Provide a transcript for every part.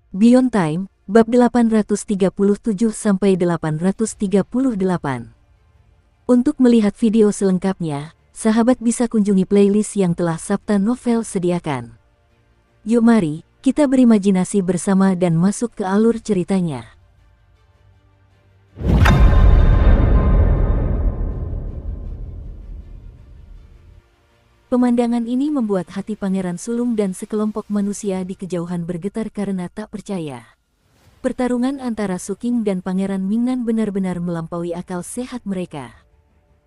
Beyond Time, bab 837-838. Untuk melihat video selengkapnya, sahabat bisa kunjungi playlist yang telah Sabta Novel sediakan. Yuk mari, kita berimajinasi bersama dan masuk ke alur ceritanya. Pemandangan ini membuat hati Pangeran Sulung dan sekelompok manusia di kejauhan bergetar karena tak percaya. Pertarungan antara Suking dan Pangeran Mingnan benar-benar melampaui akal sehat mereka.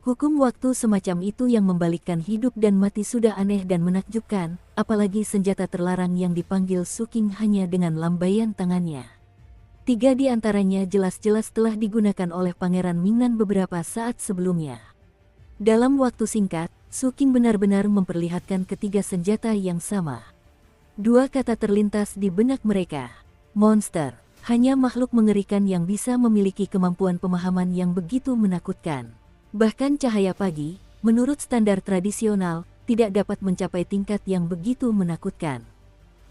Hukum waktu semacam itu yang membalikkan hidup dan mati sudah aneh dan menakjubkan, apalagi senjata terlarang yang dipanggil Suking hanya dengan lambaian tangannya. 3 di antaranya jelas-jelas telah digunakan oleh Pangeran Mingnan beberapa saat sebelumnya. Dalam waktu singkat, Suking benar-benar memperlihatkan ketiga senjata yang sama. 2 kata terlintas di benak mereka. Monster, hanya makhluk mengerikan yang bisa memiliki kemampuan pemahaman yang begitu menakutkan. Bahkan cahaya pagi, menurut standar tradisional, tidak dapat mencapai tingkat yang begitu menakutkan.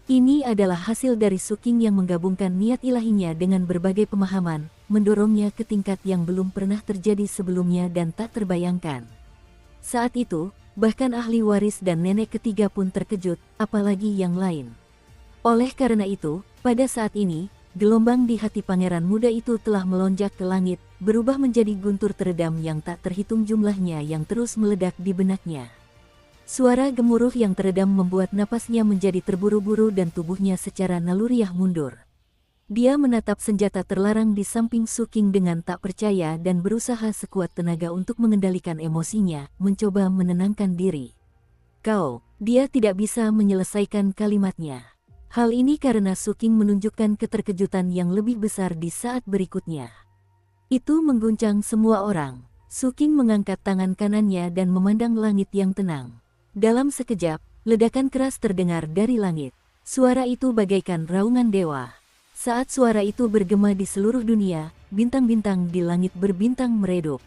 Ini adalah hasil dari Suking yang menggabungkan niat ilahinya dengan berbagai pemahaman, mendorongnya ke tingkat yang belum pernah terjadi sebelumnya dan tak terbayangkan. Saat itu, bahkan ahli waris dan nenek ketiga pun terkejut, apalagi yang lain. Oleh karena itu, pada saat ini, gelombang di hati pangeran muda itu telah melonjak ke langit, berubah menjadi guntur teredam yang tak terhitung jumlahnya yang terus meledak di benaknya. Suara gemuruh yang teredam membuat napasnya menjadi terburu-buru dan tubuhnya secara naluriah mundur. Dia menatap senjata terlarang di samping Suking dengan tak percaya dan berusaha sekuat tenaga untuk mengendalikan emosinya, mencoba menenangkan diri. Dia tidak bisa menyelesaikan kalimatnya. Hal ini karena Suking menunjukkan keterkejutan yang lebih besar di saat berikutnya. Itu mengguncang semua orang. Suking mengangkat tangan kanannya dan memandang langit yang tenang. Dalam sekejap, ledakan keras terdengar dari langit. Suara itu bagaikan raungan dewa. Saat suara itu bergema di seluruh dunia, bintang-bintang di langit berbintang meredup.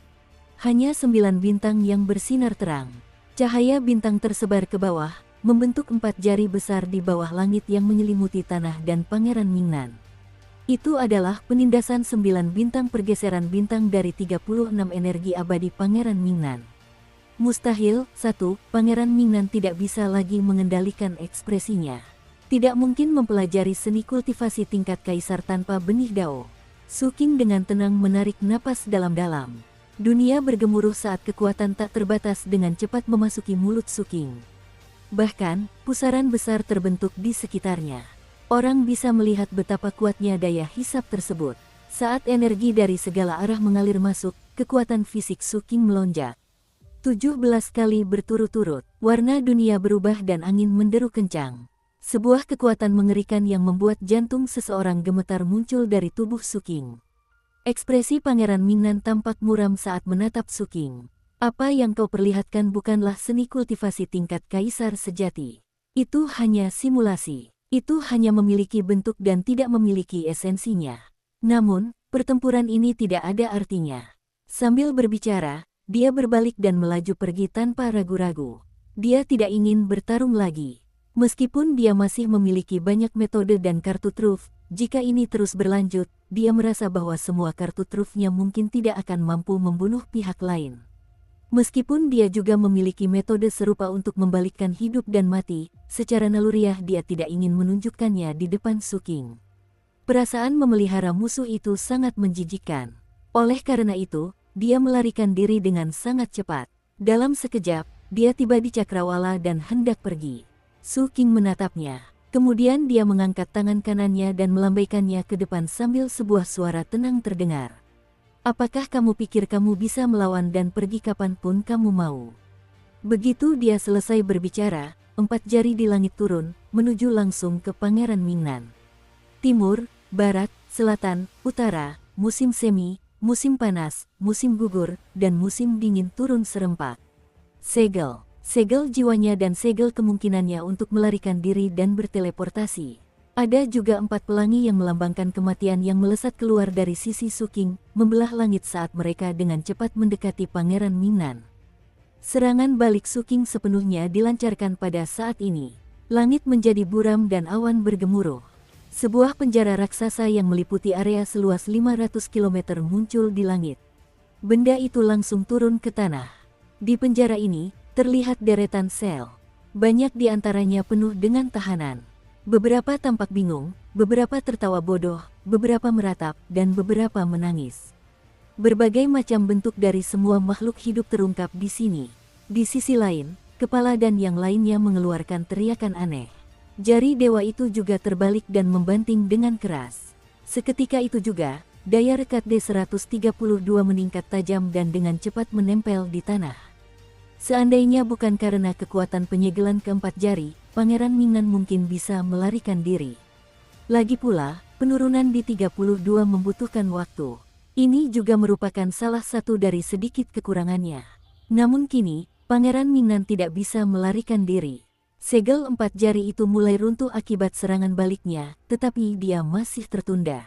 Hanya 9 bintang yang bersinar terang. Cahaya bintang tersebar ke bawah, membentuk 4 jari besar di bawah langit yang menyelimuti tanah dan Pangeran Mingnan. Itu adalah penindasan 9 bintang pergeseran bintang dari 36 energi abadi Pangeran Mingnan. Mustahil, 1. Pangeran Mingnan tidak bisa lagi mengendalikan ekspresinya. Tidak mungkin mempelajari seni kultivasi tingkat kaisar tanpa benih dao. Suking dengan tenang menarik napas dalam-dalam. Dunia bergemuruh saat kekuatan tak terbatas dengan cepat memasuki mulut Suking. Bahkan, pusaran besar terbentuk di sekitarnya. Orang bisa melihat betapa kuatnya daya hisap tersebut. Saat energi dari segala arah mengalir masuk, kekuatan fisik Suking melonjak. 17 kali berturut-turut, warna dunia berubah dan angin menderu kencang. Sebuah kekuatan mengerikan yang membuat jantung seseorang gemetar muncul dari tubuh Suking. Ekspresi Pangeran Mingnan tampak muram saat menatap Suking. Apa yang kau perlihatkan bukanlah seni kultivasi tingkat kaisar sejati. Itu hanya simulasi. Itu hanya memiliki bentuk dan tidak memiliki esensinya. Namun, pertempuran ini tidak ada artinya. Sambil berbicara, dia berbalik dan melaju pergi tanpa ragu-ragu. Dia tidak ingin bertarung lagi. Meskipun dia masih memiliki banyak metode dan kartu truf, jika ini terus berlanjut, dia merasa bahwa semua kartu trufnya mungkin tidak akan mampu membunuh pihak lain. Meskipun dia juga memiliki metode serupa untuk membalikkan hidup dan mati, secara naluriah dia tidak ingin menunjukkannya di depan Suking. Perasaan memelihara musuh itu sangat menjijikkan. Oleh karena itu, dia melarikan diri dengan sangat cepat. Dalam sekejap, dia tiba di Cakrawala dan hendak pergi. Suking menatapnya. Kemudian dia mengangkat tangan kanannya dan melambaikannya ke depan sambil sebuah suara tenang terdengar. Apakah kamu pikir kamu bisa melawan dan pergi kapanpun kamu mau? Begitu dia selesai berbicara, 4 jari di langit turun, menuju langsung ke Pangeran Mingnan. Timur, Barat, Selatan, Utara, musim semi, musim panas, musim gugur, dan musim dingin turun serempak. Segel jiwanya dan segel kemungkinannya untuk melarikan diri dan berteleportasi. Ada juga 4 pelangi yang melambangkan kematian yang melesat keluar dari sisi Suking, membelah langit saat mereka dengan cepat mendekati Pangeran Mingnan. Serangan balik Suking sepenuhnya dilancarkan pada saat ini. Langit menjadi buram dan awan bergemuruh. Sebuah penjara raksasa yang meliputi area seluas 500 km muncul di langit. Benda itu langsung turun ke tanah. Di penjara ini, terlihat deretan sel. Banyak di antaranya penuh dengan tahanan. Beberapa tampak bingung, beberapa tertawa bodoh, beberapa meratap, dan beberapa menangis. Berbagai macam bentuk dari semua makhluk hidup terungkap di sini. Di sisi lain, kepala dan yang lainnya mengeluarkan teriakan aneh. Jari dewa itu juga terbalik dan membanting dengan keras. Seketika itu juga, daya rekat D-132 meningkat tajam dan dengan cepat menempel di tanah. Seandainya bukan karena kekuatan penyegelan keempat jari, Pangeran Mingnan mungkin bisa melarikan diri. Lagi pula, penurunan di 32 membutuhkan waktu. Ini juga merupakan salah satu dari sedikit kekurangannya. Namun kini, Pangeran Mingnan tidak bisa melarikan diri. Segel empat jari itu mulai runtuh akibat serangan baliknya, tetapi dia masih tertunda.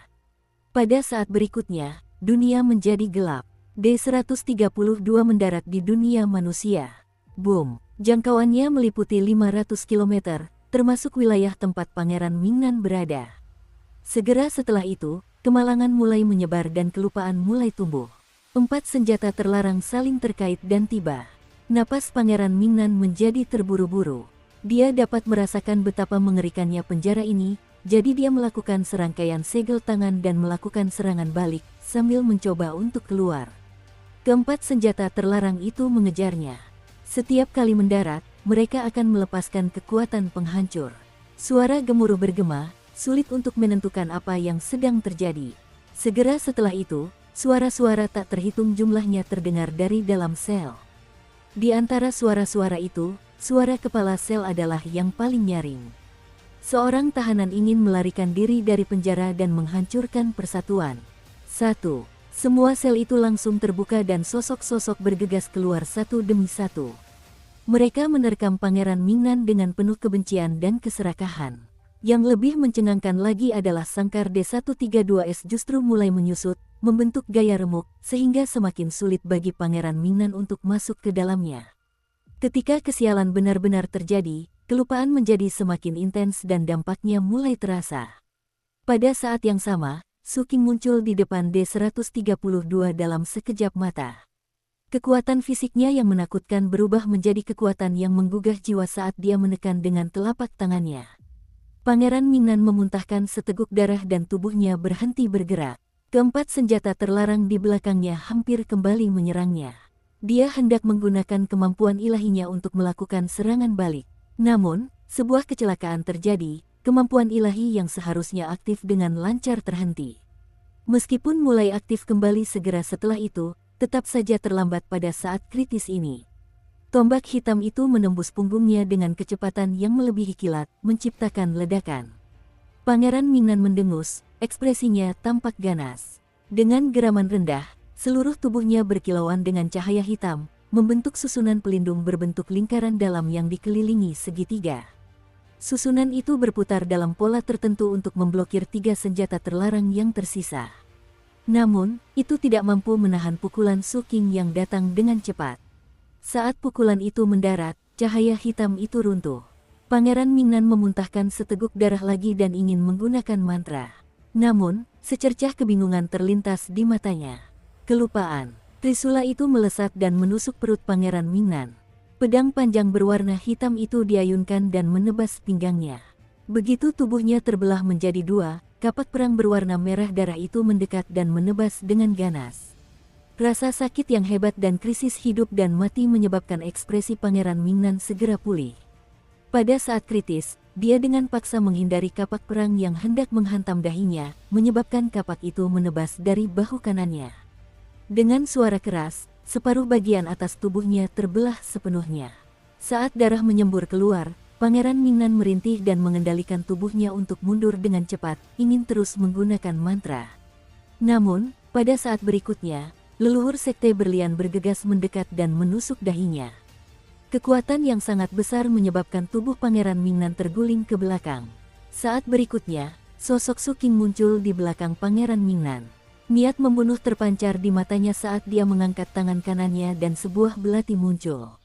Pada saat berikutnya, dunia menjadi gelap. D-132 mendarat di dunia manusia. Boom! Jangkauannya meliputi 500 km, termasuk wilayah tempat Pangeran Mingnan berada. Segera setelah itu, kemalangan mulai menyebar dan kelupaan mulai tumbuh. 4 senjata terlarang saling terkait dan tiba. Napas Pangeran Mingnan menjadi terburu-buru. Dia dapat merasakan betapa mengerikannya penjara ini, jadi dia melakukan serangkaian segel tangan dan melakukan serangan balik, sambil mencoba untuk keluar. Keempat senjata terlarang itu mengejarnya. Setiap kali mendarat, mereka akan melepaskan kekuatan penghancur. Suara gemuruh bergema, sulit untuk menentukan apa yang sedang terjadi. Segera setelah itu, suara-suara tak terhitung jumlahnya terdengar dari dalam sel. Di antara suara-suara itu, suara kepala sel adalah yang paling nyaring. Seorang tahanan ingin melarikan diri dari penjara dan menghancurkan persatuan. 1. Semua sel itu langsung terbuka dan sosok-sosok bergegas keluar satu demi satu. Mereka menerkam Pangeran Mingnan dengan penuh kebencian dan keserakahan. Yang lebih mencengangkan lagi adalah sangkar D-132S justru mulai menyusut, membentuk gaya remuk, sehingga semakin sulit bagi Pangeran Mingnan untuk masuk ke dalamnya. Ketika kesialan benar-benar terjadi, kelupaan menjadi semakin intens dan dampaknya mulai terasa. Pada saat yang sama, Suking muncul di depan D-132 dalam sekejap mata. Kekuatan fisiknya yang menakutkan berubah menjadi kekuatan yang menggugah jiwa saat dia menekan dengan telapak tangannya. Pangeran Mingnan memuntahkan seteguk darah dan tubuhnya berhenti bergerak. Keempat senjata terlarang di belakangnya hampir kembali menyerangnya. Dia hendak menggunakan kemampuan ilahinya untuk melakukan serangan balik. Namun, sebuah kecelakaan terjadi, kemampuan ilahi yang seharusnya aktif dengan lancar terhenti. Meskipun mulai aktif kembali segera setelah itu, tetap saja terlambat pada saat kritis ini. Tombak hitam itu menembus punggungnya dengan kecepatan yang melebihi kilat, menciptakan ledakan. Pangeran Mingnan mendengus, ekspresinya tampak ganas. Dengan geraman rendah, seluruh tubuhnya berkilauan dengan cahaya hitam, membentuk susunan pelindung berbentuk lingkaran dalam yang dikelilingi segitiga. Susunan itu berputar dalam pola tertentu untuk memblokir 3 senjata terlarang yang tersisa. Namun, itu tidak mampu menahan pukulan Suking yang datang dengan cepat. Saat pukulan itu mendarat, cahaya hitam itu runtuh. Pangeran Mingnan memuntahkan seteguk darah lagi dan ingin menggunakan mantra. Namun, secercah kebingungan terlintas di matanya. Kelupaan. Trisula itu melesat dan menusuk perut Pangeran Mingnan. Pedang panjang berwarna hitam itu diayunkan dan menebas pinggangnya. Begitu tubuhnya terbelah menjadi 2, kapak perang berwarna merah darah itu mendekat dan menebas dengan ganas. Rasa sakit yang hebat dan krisis hidup dan mati menyebabkan ekspresi Pangeran Mingnan segera pulih. Pada saat kritis, dia dengan paksa menghindari kapak perang yang hendak menghantam dahinya, menyebabkan kapak itu menebas dari bahu kanannya. Dengan suara keras, separuh bagian atas tubuhnya terbelah sepenuhnya. Saat darah menyembur keluar, Pangeran Mingnan merintih dan mengendalikan tubuhnya untuk mundur dengan cepat, ingin terus menggunakan mantra. Namun, pada saat berikutnya, leluhur sekte berlian bergegas mendekat dan menusuk dahinya. Kekuatan yang sangat besar menyebabkan tubuh Pangeran Mingnan terguling ke belakang. Saat berikutnya, sosok Suking muncul di belakang Pangeran Mingnan. Niat membunuh terpancar di matanya saat dia mengangkat tangan kanannya dan sebuah belati muncul.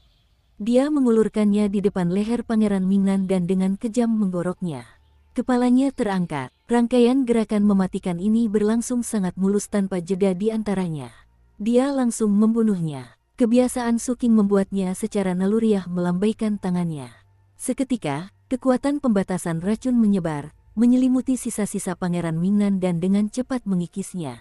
Dia mengulurkannya di depan leher Pangeran Mingnan dan dengan kejam menggoroknya. Kepalanya terangkat. Rangkaian gerakan mematikan ini berlangsung sangat mulus tanpa jeda di antaranya. Dia langsung membunuhnya. Kebiasaan Suking membuatnya secara naluriah melambaikan tangannya. Seketika, kekuatan pembatasan racun menyebar, menyelimuti sisa-sisa Pangeran Mingnan dan dengan cepat mengikisnya.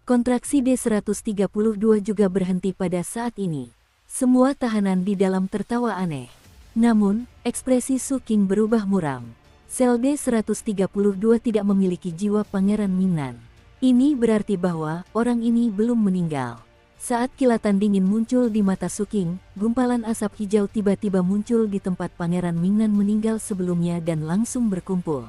Kontraksi D-132 juga berhenti pada saat ini. Semua tahanan di dalam tertawa aneh. Namun, ekspresi Suking berubah muram. Sel D-132 tidak memiliki jiwa Pangeran Mingnan. Ini berarti bahwa orang ini belum meninggal. Saat kilatan dingin muncul di mata Suking, gumpalan asap hijau tiba-tiba muncul di tempat Pangeran Mingnan meninggal sebelumnya dan langsung berkumpul.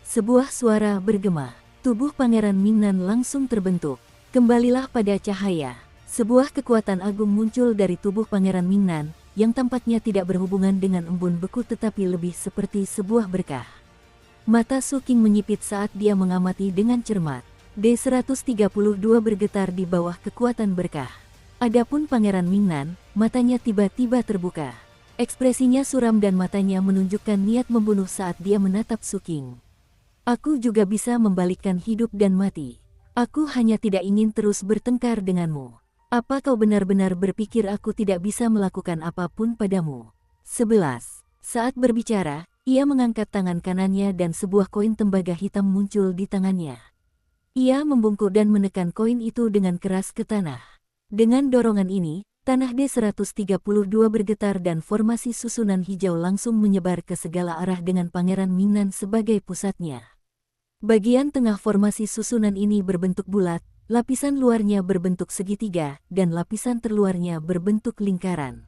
Sebuah suara bergema. Tubuh Pangeran Mingnan langsung terbentuk. Kembalilah pada cahaya. Sebuah kekuatan agung muncul dari tubuh Pangeran Mingnan, yang tampaknya tidak berhubungan dengan embun beku tetapi lebih seperti sebuah berkah. Mata Suking menyipit saat dia mengamati dengan cermat. D-132 bergetar di bawah kekuatan berkah. Adapun Pangeran Mingnan, matanya tiba-tiba terbuka. Ekspresinya suram dan matanya menunjukkan niat membunuh saat dia menatap Suking. Aku juga bisa membalikkan hidup dan mati. Aku hanya tidak ingin terus bertengkar denganmu. Apa kau benar-benar berpikir aku tidak bisa melakukan apapun padamu? 11. Saat berbicara, ia mengangkat tangan kanannya dan sebuah koin tembaga hitam muncul di tangannya. Ia membungkuk dan menekan koin itu dengan keras ke tanah. Dengan dorongan ini, tanah D-132 bergetar dan formasi susunan hijau langsung menyebar ke segala arah dengan Pangeran Mingnan sebagai pusatnya. Bagian tengah formasi susunan ini berbentuk bulat, lapisan luarnya berbentuk segitiga, dan lapisan terluarnya berbentuk lingkaran.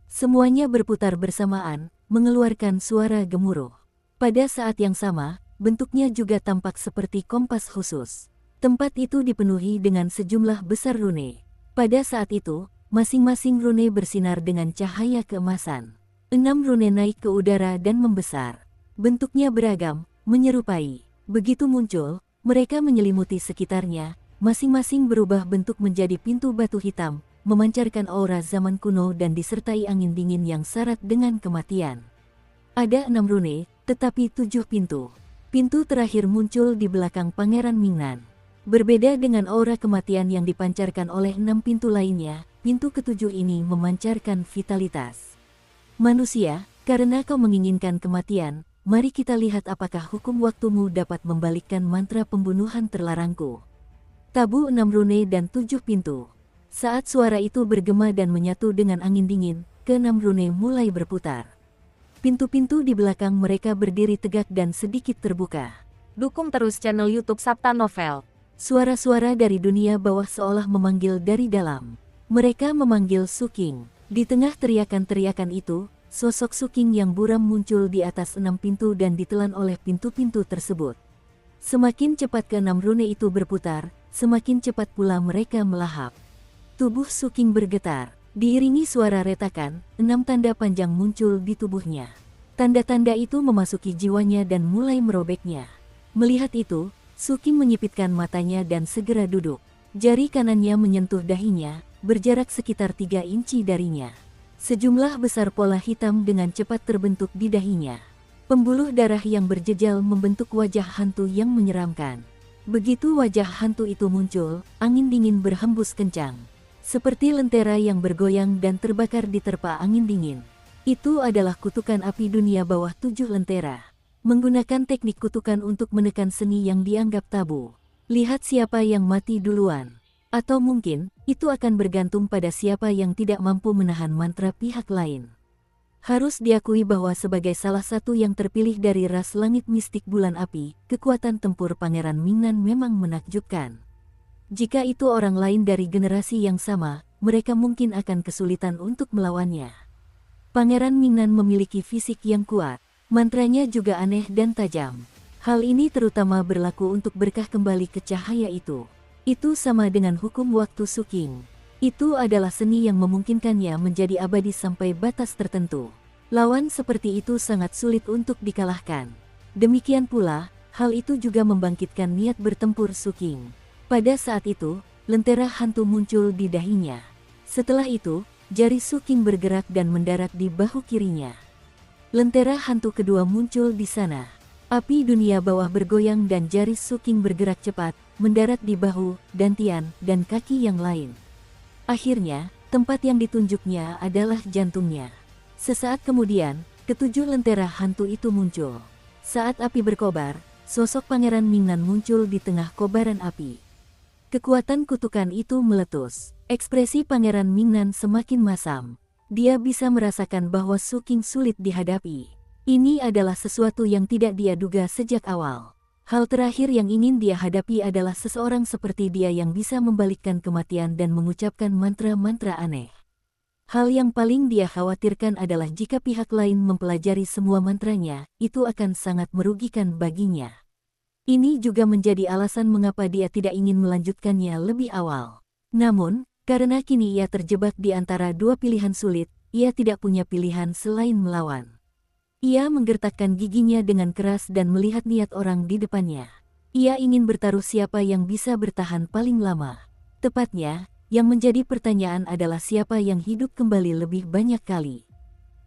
Semuanya berputar bersamaan, mengeluarkan suara gemuruh. Pada saat yang sama, bentuknya juga tampak seperti kompas khusus. Tempat itu dipenuhi dengan sejumlah besar rune. Pada saat itu, masing-masing rune bersinar dengan cahaya keemasan. 6 rune naik ke udara dan membesar. Bentuknya beragam, menyerupai. Begitu muncul, mereka menyelimuti sekitarnya. Masing-masing berubah bentuk menjadi pintu batu hitam, memancarkan aura zaman kuno dan disertai angin dingin yang syarat dengan kematian. Ada 6 rune, tetapi 7 pintu. Pintu terakhir muncul di belakang Pangeran Mingnan. Berbeda dengan aura kematian yang dipancarkan oleh 6 pintu lainnya, pintu ketujuh ini memancarkan vitalitas. Manusia, karena kau menginginkan kematian, mari kita lihat apakah hukum waktumu dapat membalikkan mantra pembunuhan terlarangku. Tabu 6 rune dan 7 pintu. Saat suara itu bergema dan menyatu dengan angin dingin, ke-6 rune mulai berputar. Pintu-pintu di belakang mereka berdiri tegak dan sedikit terbuka. Dukung terus channel YouTube Sapta Novel. Suara-suara dari dunia bawah seolah memanggil dari dalam. Mereka memanggil Suking. Di tengah teriakan-teriakan itu, sosok Suking yang buram muncul di atas 6 pintu dan ditelan oleh pintu-pintu tersebut. Semakin cepat ke-6 rune itu berputar, semakin cepat pula mereka melahap. Tubuh Suking bergetar. Diiringi suara retakan, 6 tanda panjang muncul di tubuhnya. Tanda-tanda itu memasuki jiwanya dan mulai merobeknya. Melihat itu, Suking menyipitkan matanya dan segera duduk. Jari kanannya menyentuh dahinya, berjarak sekitar 3 inci darinya. Sejumlah besar pola hitam dengan cepat terbentuk di dahinya. Pembuluh darah yang berjejal membentuk wajah hantu yang menyeramkan. Begitu wajah hantu itu muncul, angin dingin berhembus kencang. Seperti lentera yang bergoyang dan terbakar diterpa angin dingin. Itu adalah kutukan api dunia bawah 7 lentera. Menggunakan teknik kutukan untuk menekan seni yang dianggap tabu. Lihat siapa yang mati duluan. Atau mungkin, itu akan bergantung pada siapa yang tidak mampu menahan mantra pihak lain. Harus diakui bahwa sebagai salah satu yang terpilih dari ras langit mistik bulan api, kekuatan tempur Pangeran Mingnan memang menakjubkan. Jika itu orang lain dari generasi yang sama, mereka mungkin akan kesulitan untuk melawannya. Pangeran Mingnan memiliki fisik yang kuat, mantranya juga aneh dan tajam. Hal ini terutama berlaku untuk berkah kembali ke cahaya itu. Itu sama dengan hukum waktu Suking. Itu adalah seni yang memungkinkannya menjadi abadi sampai batas tertentu. Lawan seperti itu sangat sulit untuk dikalahkan. Demikian pula, hal itu juga membangkitkan niat bertempur Suking. Pada saat itu, lentera hantu muncul di dahinya. Setelah itu, jari Suking bergerak dan mendarat di bahu kirinya. Lentera hantu kedua muncul di sana. Api dunia bawah bergoyang dan jari Suking bergerak cepat, mendarat di bahu, dantian, dan kaki yang lain. Akhirnya, tempat yang ditunjuknya adalah jantungnya. Sesaat kemudian, ketujuh lentera hantu itu muncul. Saat api berkobar, sosok Pangeran Mingnan muncul di tengah kobaran api. Kekuatan kutukan itu meletus. Ekspresi Pangeran Mingnan semakin masam. Dia bisa merasakan bahwa Suking sulit dihadapi. Ini adalah sesuatu yang tidak dia duga sejak awal. Hal terakhir yang ingin dia hadapi adalah seseorang seperti dia yang bisa membalikkan kematian dan mengucapkan mantra-mantra aneh. Hal yang paling dia khawatirkan adalah jika pihak lain mempelajari semua mantranya, itu akan sangat merugikan baginya. Ini juga menjadi alasan mengapa dia tidak ingin melanjutkannya lebih awal. Namun, karena kini ia terjebak di antara dua pilihan sulit, ia tidak punya pilihan selain melawan. Ia menggertakkan giginya dengan keras dan melihat niat orang di depannya. Ia ingin bertaruh siapa yang bisa bertahan paling lama. Tepatnya, yang menjadi pertanyaan adalah siapa yang hidup kembali lebih banyak kali.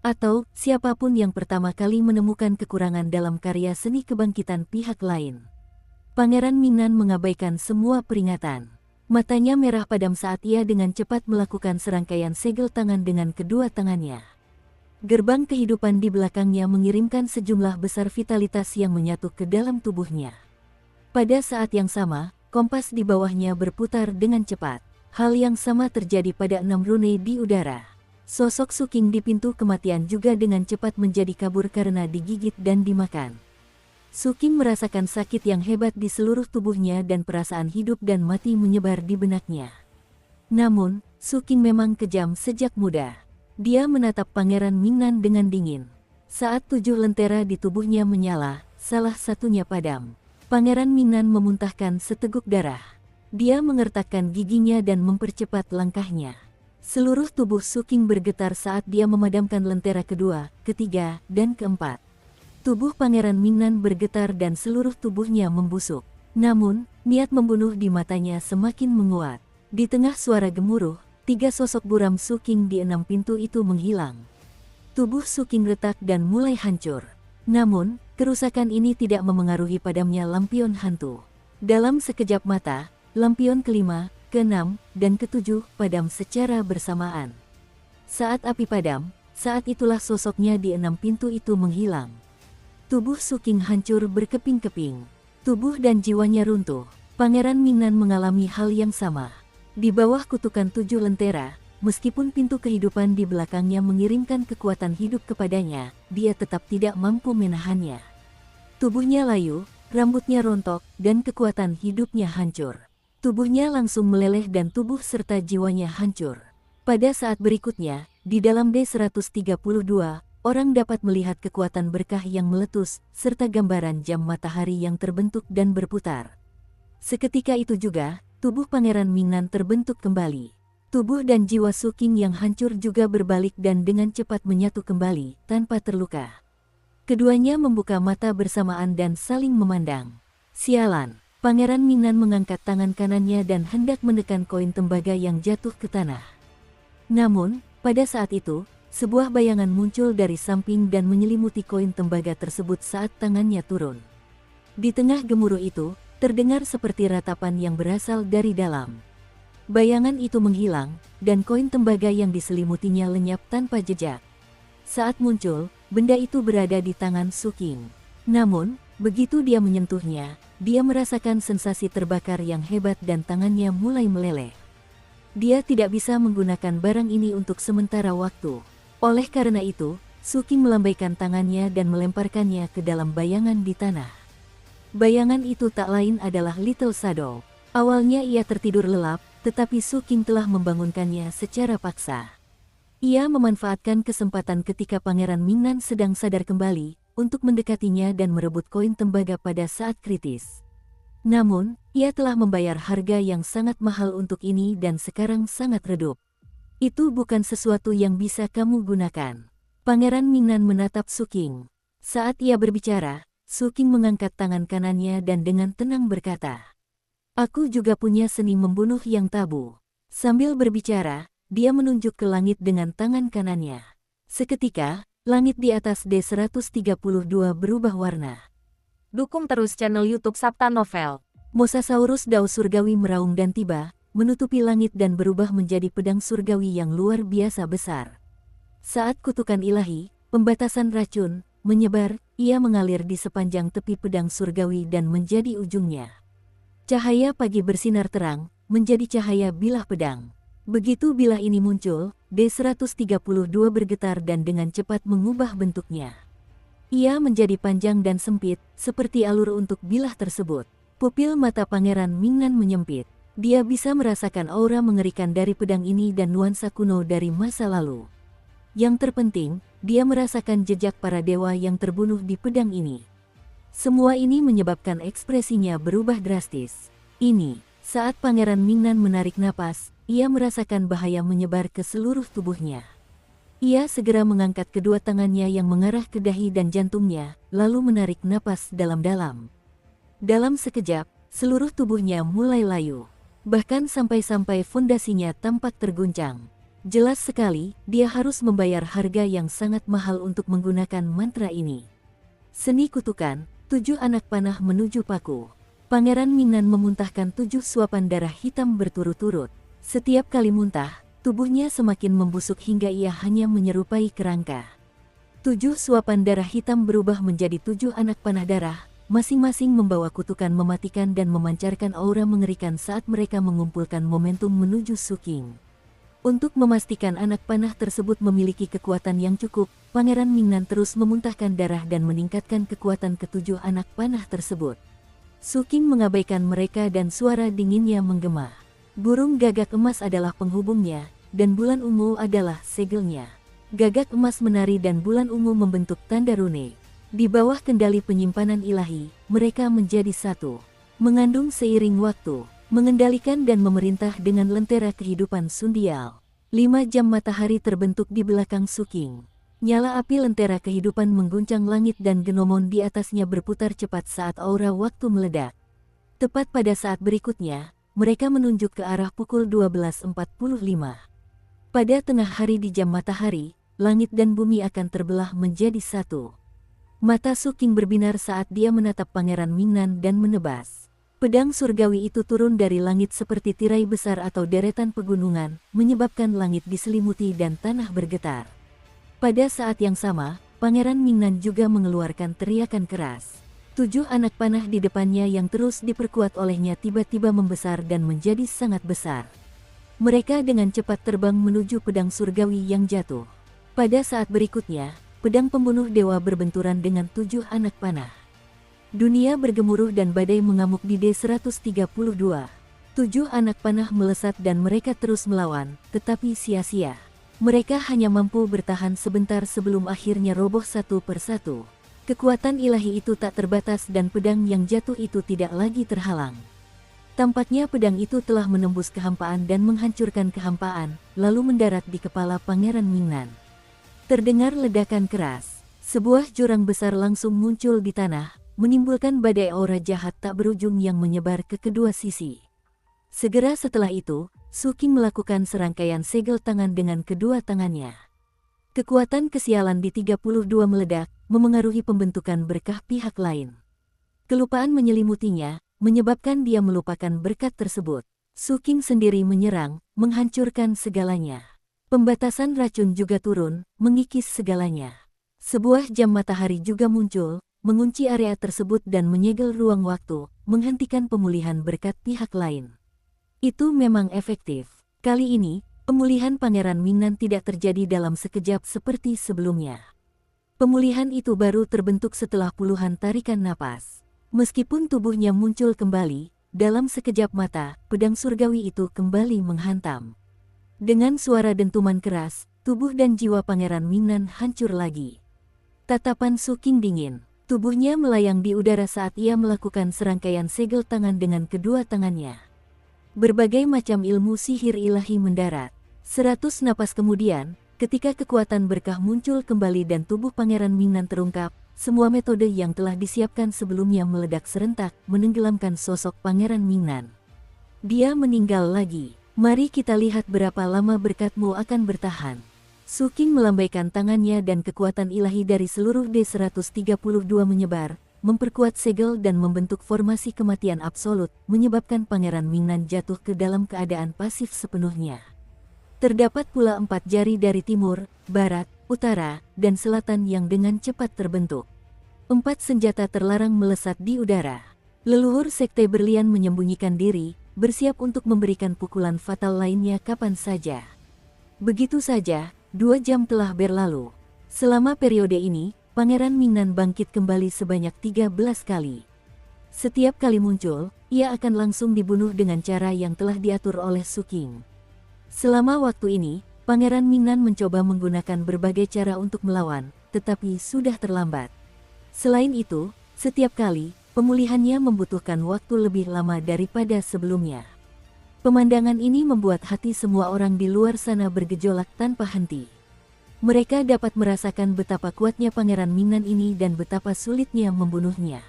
Atau, siapapun yang pertama kali menemukan kekurangan dalam karya seni kebangkitan pihak lain. Pangeran Mingnan mengabaikan semua peringatan. Matanya merah padam saat ia dengan cepat melakukan serangkaian segel tangan dengan kedua tangannya. Gerbang kehidupan di belakangnya mengirimkan sejumlah besar vitalitas yang menyatu ke dalam tubuhnya. Pada saat yang sama, kompas di bawahnya berputar dengan cepat. Hal yang sama terjadi pada 6 rune di udara. Sosok Suking di pintu kematian juga dengan cepat menjadi kabur karena digigit dan dimakan. Suking merasakan sakit yang hebat di seluruh tubuhnya dan perasaan hidup dan mati menyebar di benaknya. Namun, Suking memang kejam sejak muda. Dia menatap Pangeran Mingnan dengan dingin. Saat 7 lentera di tubuhnya menyala, salah satunya padam. Pangeran Mingnan memuntahkan seteguk darah. Dia mengertakkan giginya dan mempercepat langkahnya. Seluruh tubuh Suking bergetar saat dia memadamkan lentera kedua, ketiga, dan keempat. Tubuh Pangeran Mingnan bergetar dan seluruh tubuhnya membusuk. Namun, niat membunuh di matanya semakin menguat. Di tengah suara gemuruh, 3 sosok buram Suking di 6 pintu itu menghilang. Tubuh Suking retak dan mulai hancur. Namun, kerusakan ini tidak memengaruhi padamnya lampion hantu. Dalam sekejap mata, lampion kelima, keenam, dan ketujuh padam secara bersamaan. Saat api padam, saat itulah sosoknya di 6 pintu itu menghilang. Tubuh Suking hancur berkeping-keping. Tubuh dan jiwanya runtuh. Pangeran Mingnan mengalami hal yang sama. Di bawah kutukan 7 lentera, meskipun pintu kehidupan di belakangnya mengirimkan kekuatan hidup kepadanya, dia tetap tidak mampu menahannya. Tubuhnya layu, rambutnya rontok, dan kekuatan hidupnya hancur. Tubuhnya langsung meleleh dan tubuh serta jiwanya hancur. Pada saat berikutnya, di dalam D132, orang dapat melihat kekuatan berkah yang meletus, serta gambaran jam matahari yang terbentuk dan berputar. Seketika itu juga, tubuh Pangeran Mingnan terbentuk kembali. Tubuh dan jiwa Suking yang hancur juga berbalik dan dengan cepat menyatu kembali, tanpa terluka. Keduanya membuka mata bersamaan dan saling memandang. Sialan, Pangeran Mingnan mengangkat tangan kanannya dan hendak menekan koin tembaga yang jatuh ke tanah. Namun, pada saat itu, sebuah bayangan muncul dari samping dan menyelimuti koin tembaga tersebut saat tangannya turun. Di tengah gemuruh itu, terdengar seperti ratapan yang berasal dari dalam. Bayangan itu menghilang, dan koin tembaga yang diselimutinya lenyap tanpa jejak. Saat muncul, benda itu berada di tangan Suking. Namun, begitu dia menyentuhnya, dia merasakan sensasi terbakar yang hebat dan tangannya mulai meleleh. Dia tidak bisa menggunakan barang ini untuk sementara waktu. Oleh karena itu, Suking melambaikan tangannya dan melemparkannya ke dalam bayangan di tanah. Bayangan itu tak lain adalah Little Shadow. Awalnya ia tertidur lelap, tetapi Suking telah membangunkannya secara paksa. Ia memanfaatkan kesempatan ketika Pangeran Mingnan sedang sadar kembali, untuk mendekatinya dan merebut koin tembaga pada saat kritis. Namun, ia telah membayar harga yang sangat mahal untuk ini dan sekarang sangat redup. Itu bukan sesuatu yang bisa kamu gunakan. Pangeran Mingnan menatap Suking. Saat ia berbicara, Suking mengangkat tangan kanannya dan dengan tenang berkata, "Aku juga punya seni membunuh yang tabu." Sambil berbicara, dia menunjuk ke langit dengan tangan kanannya. Seketika, langit di atas D132 berubah warna. Dukung terus channel YouTube Sabta Novel. Mosasaurus Dao Surgawi meraung dan tiba, menutupi langit dan berubah menjadi pedang surgawi yang luar biasa besar. Saat kutukan ilahi, pembatasan racun, menyebar, ia mengalir di sepanjang tepi pedang surgawi dan menjadi ujungnya. Cahaya pagi bersinar terang, menjadi cahaya bilah pedang. Begitu bilah ini muncul, D-132 bergetar dan dengan cepat mengubah bentuknya. Ia menjadi panjang dan sempit, seperti alur untuk bilah tersebut. Pupil mata Pangeran Mingnan menyempit. Dia bisa merasakan aura mengerikan dari pedang ini dan nuansa kuno dari masa lalu. Yang terpenting, dia merasakan jejak para dewa yang terbunuh di pedang ini. Semua ini menyebabkan ekspresinya berubah drastis. Saat Pangeran Mingnan menarik napas, ia merasakan bahaya menyebar ke seluruh tubuhnya. Ia segera mengangkat kedua tangannya yang mengarah ke dahi dan jantungnya, lalu menarik napas dalam-dalam. Dalam sekejap, seluruh tubuhnya mulai layu. Bahkan sampai-sampai fondasinya tampak terguncang. Jelas sekali, dia harus membayar harga yang sangat mahal untuk menggunakan mantra ini. Seni kutukan, 7 anak panah menuju paku. Pangeran Mingnan memuntahkan 7 suapan darah hitam berturut-turut. Setiap kali muntah, tubuhnya semakin membusuk hingga ia hanya menyerupai kerangka. 7 suapan darah hitam berubah menjadi 7 anak panah darah, masing-masing membawa kutukan mematikan dan memancarkan aura mengerikan saat mereka mengumpulkan momentum menuju Suking. Untuk memastikan anak panah tersebut memiliki kekuatan yang cukup, Pangeran Mingnan terus memuntahkan darah dan meningkatkan kekuatan ke-7 anak panah tersebut. Suking mengabaikan mereka dan suara dinginnya menggema. Burung gagak emas adalah penghubungnya, dan bulan ungu adalah segelnya. Gagak emas menari dan bulan ungu membentuk tanda rune. Di bawah kendali penyimpanan ilahi, mereka menjadi satu. Mengandung seiring waktu, mengendalikan dan memerintah dengan lentera kehidupan sundial. 5 jam matahari terbentuk di belakang Suking. Nyala api lentera kehidupan mengguncang langit dan genomon di atasnya berputar cepat saat aura waktu meledak. Tepat pada saat berikutnya, mereka menunjuk ke arah pukul 12.45. Pada tengah hari di jam matahari, langit dan bumi akan terbelah menjadi satu. Mata Suking berbinar saat dia menatap Pangeran Mingnan dan menebas. Pedang surgawi itu turun dari langit seperti tirai besar atau deretan pegunungan, menyebabkan langit diselimuti dan tanah bergetar. Pada saat yang sama, Pangeran Mingnan juga mengeluarkan teriakan keras. 7 anak panah di depannya yang terus diperkuat olehnya tiba-tiba membesar dan menjadi sangat besar. Mereka dengan cepat terbang menuju pedang surgawi yang jatuh. Pada saat berikutnya, pedang pembunuh dewa berbenturan dengan 7 anak panah. Dunia bergemuruh dan badai mengamuk di D-132. 7 anak panah melesat dan mereka terus melawan, tetapi sia-sia. Mereka hanya mampu bertahan sebentar sebelum akhirnya roboh satu persatu. Kekuatan ilahi itu tak terbatas dan pedang yang jatuh itu tidak lagi terhalang. Tampaknya pedang itu telah menembus kehampaan dan menghancurkan kehampaan, lalu mendarat di kepala Pangeran Mingnan. Terdengar ledakan keras. Sebuah jurang besar langsung muncul di tanah, menimbulkan badai aura jahat tak berujung yang menyebar ke kedua sisi. Segera setelah itu, Suking melakukan serangkaian segel tangan dengan kedua tangannya. Kekuatan kesialan di 32 meledak, memengaruhi pembentukan berkah pihak lain. Kelupaan menyelimutinya, menyebabkan dia melupakan berkat tersebut. Suking sendiri menyerang, menghancurkan segalanya. Pembatasan racun juga turun, mengikis segalanya. Sebuah jam matahari juga muncul, mengunci area tersebut dan menyegel ruang waktu, menghentikan pemulihan berkat pihak lain. Itu memang efektif. Kali ini, pemulihan Pangeran Mingnan tidak terjadi dalam sekejap seperti sebelumnya. Pemulihan itu baru terbentuk setelah puluhan tarikan napas. Meskipun tubuhnya muncul kembali, dalam sekejap mata, pedang surgawi itu kembali menghantam. Dengan suara dentuman keras, tubuh dan jiwa Pangeran Mingnan hancur lagi. Tatapan Suking dingin, tubuhnya melayang di udara saat ia melakukan serangkaian segel tangan dengan kedua tangannya. Berbagai macam ilmu sihir ilahi mendarat. 100 napas kemudian, ketika kekuatan berkah muncul kembali dan tubuh Pangeran Mingnan terungkap, semua metode yang telah disiapkan sebelumnya meledak serentak, menenggelamkan sosok Pangeran Mingnan. Dia meninggal lagi. Mari kita lihat berapa lama berkatmu akan bertahan. Suking melambaikan tangannya dan kekuatan ilahi dari seluruh D-132 menyebar, memperkuat segel dan membentuk formasi kematian absolut, menyebabkan Pangeran Mingnan jatuh ke dalam keadaan pasif sepenuhnya. Terdapat pula 4 jari dari timur, barat, utara, dan selatan yang dengan cepat terbentuk. 4 senjata terlarang melesat di udara. Leluhur Sekte Berlian menyembunyikan diri, bersiap untuk memberikan pukulan fatal lainnya kapan saja. Begitu saja, 2 jam telah berlalu. Selama periode ini, Pangeran Mingnan bangkit kembali sebanyak 13 kali. Setiap kali muncul, ia akan langsung dibunuh dengan cara yang telah diatur oleh Su Qing. Selama waktu ini, Pangeran Mingnan mencoba menggunakan berbagai cara untuk melawan, tetapi sudah terlambat. Selain itu, setiap kali, pemulihannya membutuhkan waktu lebih lama daripada sebelumnya. Pemandangan ini membuat hati semua orang di luar sana bergejolak tanpa henti. Mereka dapat merasakan betapa kuatnya Pangeran Mingnan ini dan betapa sulitnya membunuhnya.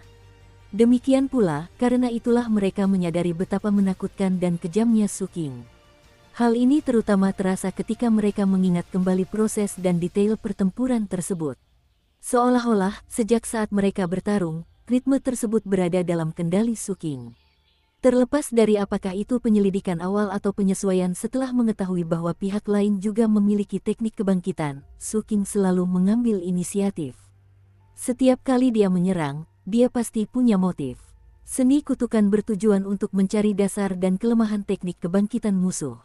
Demikian pula, karena itulah mereka menyadari betapa menakutkan dan kejamnya Su Qing. Hal ini terutama terasa ketika mereka mengingat kembali proses dan detail pertempuran tersebut. Seolah-olah, sejak saat mereka bertarung, ritme tersebut berada dalam kendali Su Qing. Terlepas dari apakah itu penyelidikan awal atau penyesuaian setelah mengetahui bahwa pihak lain juga memiliki teknik kebangkitan, Su Qing selalu mengambil inisiatif. Setiap kali dia menyerang, dia pasti punya motif. Seni kutukan bertujuan untuk mencari dasar dan kelemahan teknik kebangkitan musuh.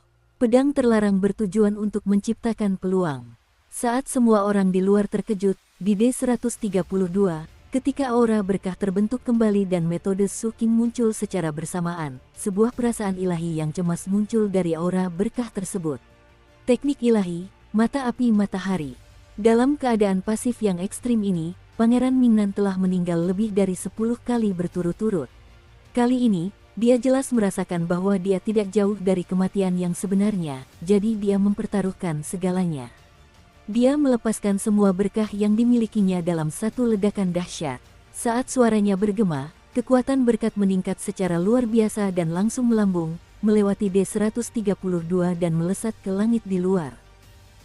Pedang terlarang bertujuan untuk menciptakan peluang. Saat semua orang di luar terkejut, di D132, ketika aura berkah terbentuk kembali dan metode Su Qing muncul secara bersamaan, sebuah perasaan ilahi yang cemas muncul dari aura berkah tersebut. Teknik ilahi, mata api matahari. Dalam keadaan pasif yang ekstrim ini, Pangeran Mingnan telah meninggal lebih dari 10 kali berturut-turut. Kali ini, dia jelas merasakan bahwa dia tidak jauh dari kematian yang sebenarnya, jadi dia mempertaruhkan segalanya. Dia melepaskan semua berkah yang dimilikinya dalam satu ledakan dahsyat. Saat suaranya bergema, kekuatan berkat meningkat secara luar biasa dan langsung melambung, melewati D132 dan melesat ke langit di luar.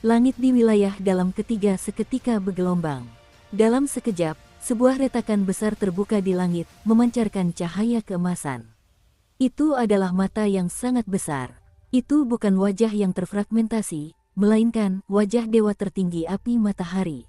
Langit di wilayah dalam ketiga seketika bergelombang. Dalam sekejap, sebuah retakan besar terbuka di langit, memancarkan cahaya keemasan. Itu adalah mata yang sangat besar. Itu bukan wajah yang terfragmentasi, melainkan wajah dewa tertinggi api matahari.